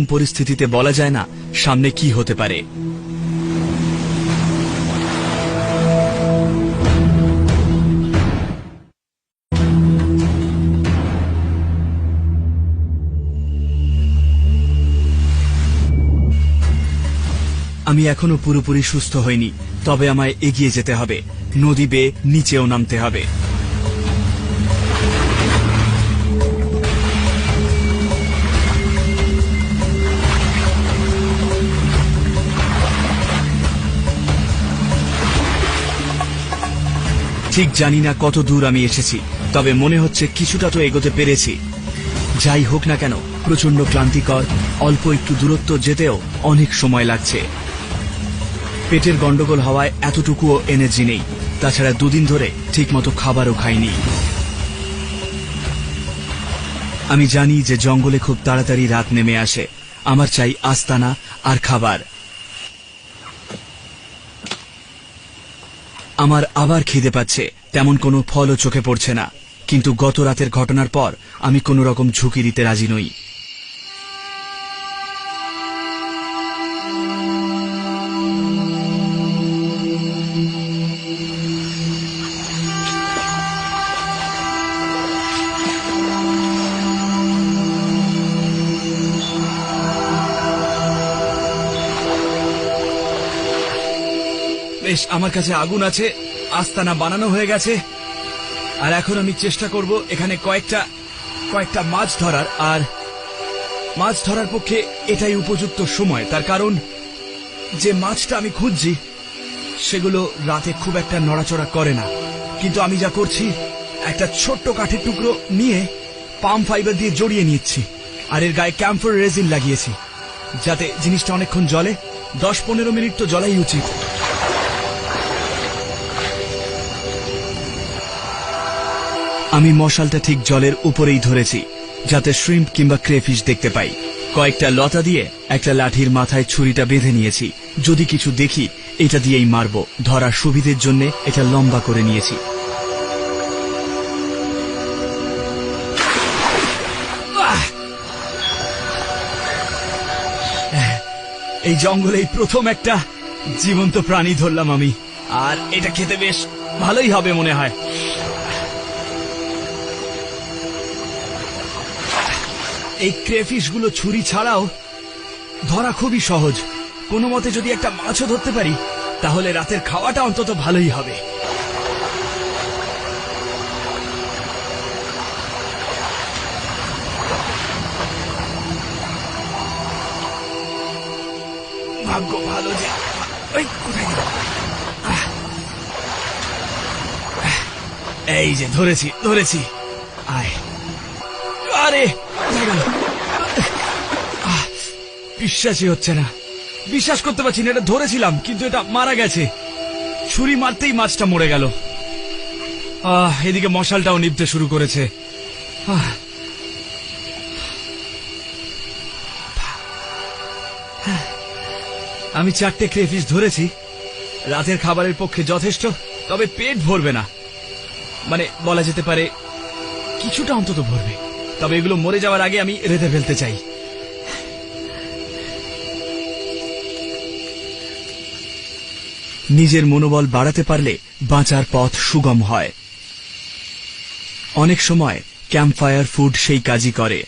পরিস্থিতিতে বলা যায় না সামনে কি হতে পারে। আমি এখনো পুরোপুরি সুস্থ হইনি, তবে আমায় এগিয়ে যেতে হবে। নদী বেয়ে নিচেও নামতে হবে। ঠিক জানি না কত দূর আমি এসেছি, তবে মনে হচ্ছে কিছুটা তো এগোতে পেরেছি। যাই হোক না কেন, প্রচন্ড ক্লান্তিকর। অল্প একটু দূরত্ব যেতেও অনেক সময় লাগছে। পেটের গন্ডগোল হওয়ায় এতটুকুও এনার্জি নেই। তাছাড়া দুদিন ধরে ঠিকমতো খাবারও খাইনি। আমি জানি যে জঙ্গলে খুব তাড়াতাড়ি রাত নেমে আসে। আমার চাই আস্তানা আর খাবার। আমার আবার খিদে পাচ্ছে। তেমন কোনো ফলও চোখে পড়ছে না, কিন্তু গত রাতের ঘটনার পর আমি কোনো রকম ঝুঁকি দিতে রাজি নই। বেশ, আমার কাছে আগুন আছে, আস্তানা বানানো হয়ে গেছে। আর এখন আমি চেষ্টা করব এখানে কয়েকটা মাছ ধরার। আর মাছ ধরার পক্ষে এটাই উপযুক্ত সময়, তার কারণ যে মাছটা আমি খুঁজছি সেগুলো রাতে খুব একটা নড়াচড়া করে না। কিন্তু আমি যা করছি, একটা ছোট্ট কাঠের টুকরো নিয়ে পাম ফাইবার দিয়ে জড়িয়ে নিচ্ছি, আর এর গায়ে ক্যাম্ফর রেজিন লাগিয়েছি, যাতে জিনিসটা অনেকক্ষণ জ্বলে। 10-15 মিনিট তো জ্বলাই উচিত। আমি মশালটা ঠিক জলের উপরেই ধরেছি, যাতে শ্রিম্প কিংবা ক্রেফিশ দেখতে পাই। কয়েকটা লতা দিয়ে একটা লাঠির মাথায় ছুরিটা বেঁধে নিয়েছি। যদি কিছু দেখি, এটা দিয়েই মারব। ধরার সুবিধের জন্য এটা লম্বা করে নিয়েছি। এই জঙ্গলেই প্রথম একটা জীবন্ত প্রাণী ধরলাম আমি, আর এটা খেতে বেশ ভালোই হবে মনে হয়। এই ক্রেফিশগুলো ছুরি ছাড়াও ধরা খুবই সহজ। কোনো মতে যদি একটা মাছও ধরতে পারি, তাহলে রাতের খাওয়াটা অন্তত ভালোই হবে। ভাগ্য ভালো যে কোথায় গেল? এই যে ধরেছি। আয়, আরে বিশ্বাসই হচ্ছে না, বিশ্বাস করতে পারছি না। এটা ধরেছিলাম, কিন্তু এটা মারা গেছে। ছুরি মারতেই মাছটা মরে গেল। এদিকে মশালটাও নিভতে শুরু করেছে। আমি 4টে ক্রেফিশ ধরেছি। রাতের খাবারের পক্ষে যথেষ্ট, তবে পেট ভরবে না। মানে বলা যেতে পারে কিছুটা অন্তত ভরবে। তবে এগুলো মরে যাওয়ার আগে আমি রেঁধে ফেলতে চাই। নিজের মনোবল বাড়াতে পারলে বাঁচার পথ সুগম হয়। অনেক সময় ক্যাম্পফায়ার ফুড সেই কাজই করে।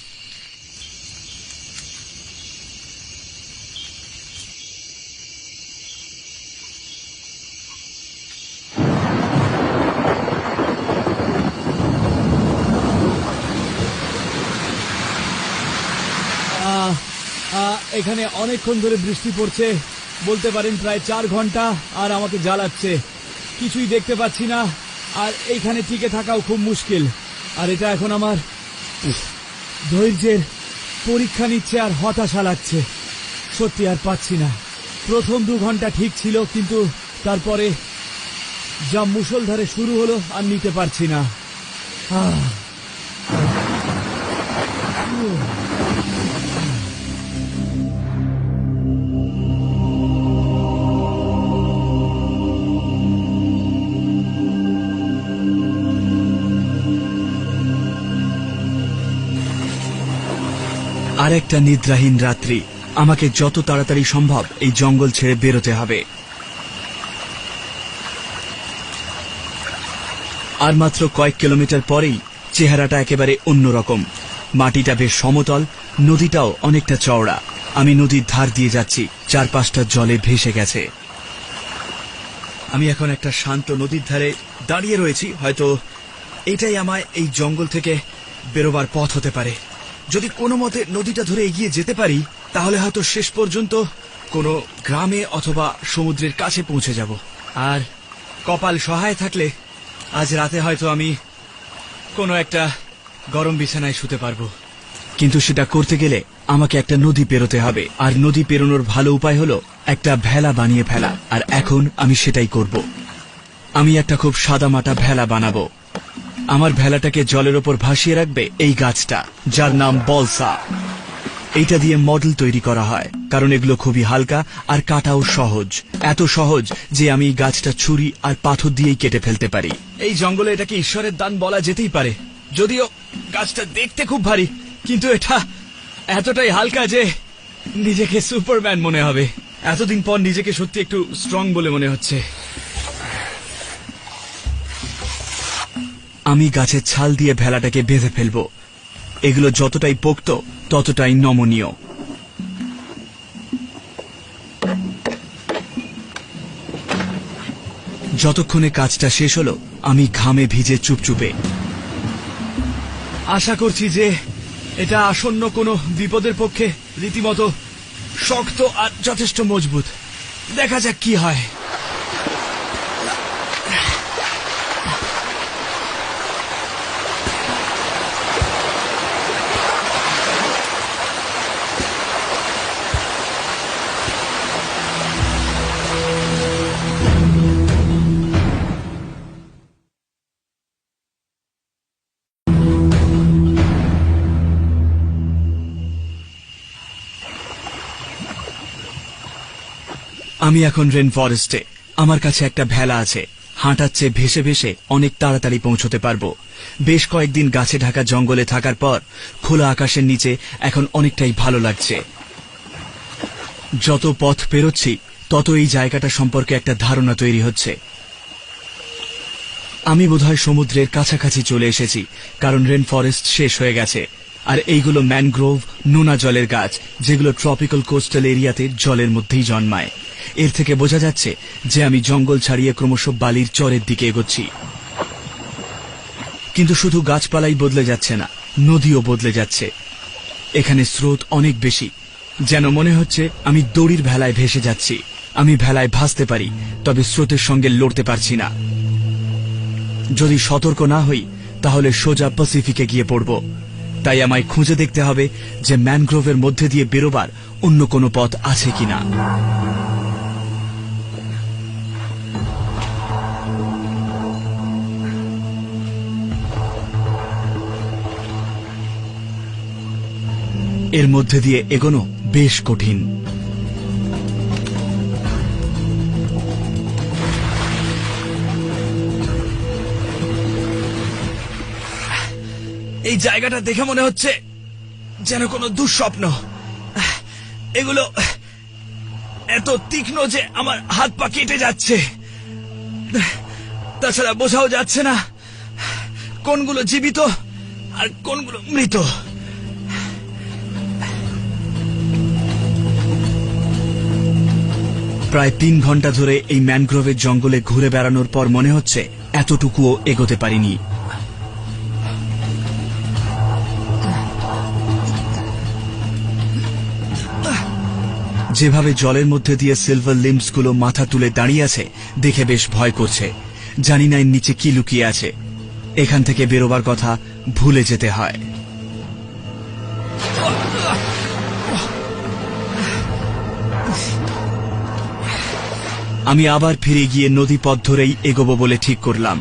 এখানে অনেকক্ষণ ধরে বৃষ্টি পড়ছে, বলতে পারেন প্রায় 4 ঘন্টা, আর আমাকে জ্বালাচ্ছে। কিছুই দেখতে পাচ্ছি না, আর এইখানে টিকে থাকাও খুব মুশকিল। আর এটা এখন আমার ধৈর্যের পরীক্ষা নিচ্ছে, আর হতাশা লাগছে। সত্যি আর পাচ্ছি না। প্রথম 2 ঘন্টা ঠিক ছিল, কিন্তু তারপরে যা মুষলধারে শুরু হলো, আর নিতে পারছি না। আর আর একটা নিদ্রাহীন রাত্রি। আমাকে যত তাড়াতাড়ি সম্ভব এই জঙ্গল ছেড়ে বেরোতে হবে। আর মাত্র কয়েক কিলোমিটার পরেই চেহারাটা একেবারে অন্যরকম। মাটিটা বেশ সমতল, নদীটাও অনেকটা চওড়া। আমি নদীর ধার দিয়ে যাচ্ছি, চারপাশটা জলে ভেসে গেছে। আমি এখন একটা শান্ত নদীর ধারে দাঁড়িয়ে রয়েছি। হয়তো এটাই আমায় এই জঙ্গল থেকে বেরোবার পথ হতে পারে। যদি কোনো মতে নদীটা ধরে এগিয়ে যেতে পারি, তাহলে হয়তো শেষ পর্যন্ত কোনো গ্রামে অথবা সমুদ্রের কাছে পৌঁছে যাব। আর কপাল সহায় থাকলে আজ রাতে হয়তো আমি কোনো একটা গরম বিছানায় শুতে পারবো। কিন্তু সেটা করতে গেলে আমাকে একটা নদী পেরোতে হবে, আর নদী পেরোনোর ভালো উপায় হলো একটা ভেলা বানিয়ে ফেলা। আর এখন আমি সেটাই করব। আমি একটা খুব সাদামাটা ভেলা বানাবো। আমার ভেলাটাকে জলের ওপর ভাসিয়ে রাখবে এই গাছটা, যার নাম বলসা। এইটা দিয়ে মডেল তৈরি করা হয়, কারণ এগুলো খুবই হালকা আর কাটাও সহজ। এত সহজ যে আমি গাছটা ছুরি আর পাথর দিয়েই কেটে ফেলতে পারি। এই জঙ্গলে এটাকে ঈশ্বরের দান বলা যেতেই পারে। যদিও গাছটা দেখতে খুব ভারী, কিন্তু এটা এতটাই হালকা যে নিজেকে সুপারম্যান মনে হবে। এতদিন পর নিজেকে সত্যি একটু স্ট্রং বলে মনে হচ্ছে। আমি গাছের ছাল দিয়ে ভেলাটাকে বেঁধে ফেলব। এগুলো যতটাই পোক্ত ততটাই নমনীয়। যতক্ষণে কাজটা শেষ হলো, আমি ঘামে ভিজে চুপচুপে। আশা করছি যে এটা আসন্ন কোনো বিপদের পক্ষে রীতিমতো শক্ত আর যথেষ্ট মজবুত। দেখা যাক কি হয়। আমি এখন রেন ফরেস্টে। আমার কাছে একটা ভেলা আছে। হাঁটার চেয়ে ভেসে ভেসে অনেক তাড়াতাড়ি পৌঁছতে পারবো। বেশ কয়েকদিন গাছে ঢাকা জঙ্গলে থাকার পর খোলা আকাশের নিচে এখন অনেকটাই ভালো লাগছে। যত পথ পেরোচ্ছি তত এই জায়গাটা সম্পর্কে একটা ধারণা তৈরি হচ্ছে। আমি বোধহয় সমুদ্রের কাছাকাছি চলে এসেছি, কারণ রেন ফরেস্ট শেষ হয়ে গেছে। আর এইগুলো ম্যানগ্রোভ, নোনা জলের গাছ, যেগুলো ট্রপিক্যাল কোস্টাল এরিয়াতে জলের মধ্যেই জন্মায়। এর থেকে বোঝা যাচ্ছে যে আমি জঙ্গল ছাড়িয়ে ক্রমশ বালির চরের দিকে এগোচ্ছি। কিন্তু শুধু গাছপালাই বদলে যাচ্ছে না, নদীও বদলে যাচ্ছে। এখানে স্রোত অনেক বেশি, যেন মনে হচ্ছে আমি দড়ির ভেলায় ভেসে যাচ্ছি। আমি ভেলায় ভাসতে পারি, তবে স্রোতের সঙ্গে লড়তে পারছি না। যদি সতর্ক না হই তাহলে সোজা প্যাসিফিকে গিয়ে পড়ব। তাই আমায় খুঁজে দেখতে হবে যে ম্যানগ্রোভের মধ্যে দিয়ে বেরোবার অন্য কোনো পথ আছে কিনা। এর মধ্যে দিয়ে এগোনো বেশ কঠিন। এই জায়গাটা দেখে মনে হচ্ছে যেন কোনো দুঃস্বপ্ন। এগুলো এত তীক্ষ্ণ যে আমার হাত পা কেটে যাচ্ছে। তাছাড়া বোঝাও যাচ্ছে না কোনগুলো জীবিত আর কোনগুলো মৃত। প্রায় 3 ঘন্টা ধরে এই ম্যানগ্রোভের জঙ্গলে ঘুরে বেড়ানোর পর মনে হচ্ছে এতটুকুও এগোতে পারিনি। যেভাবে জলের মধ্যে দিয়ে সিলভার লিম্বস গুলো মাথা তুলে দাঁড়িয়ে আছে দেখে বেশ ভয় করছে। জানি না এর নিচে কি লুকিয়ে আছে। এখান থেকে বেরোবার কথা ভুলে যেতে হয়। আমি আবার ফিরে গিয়ে নদী পথ ধরেই এগোবো বলে ঠিক করলাম।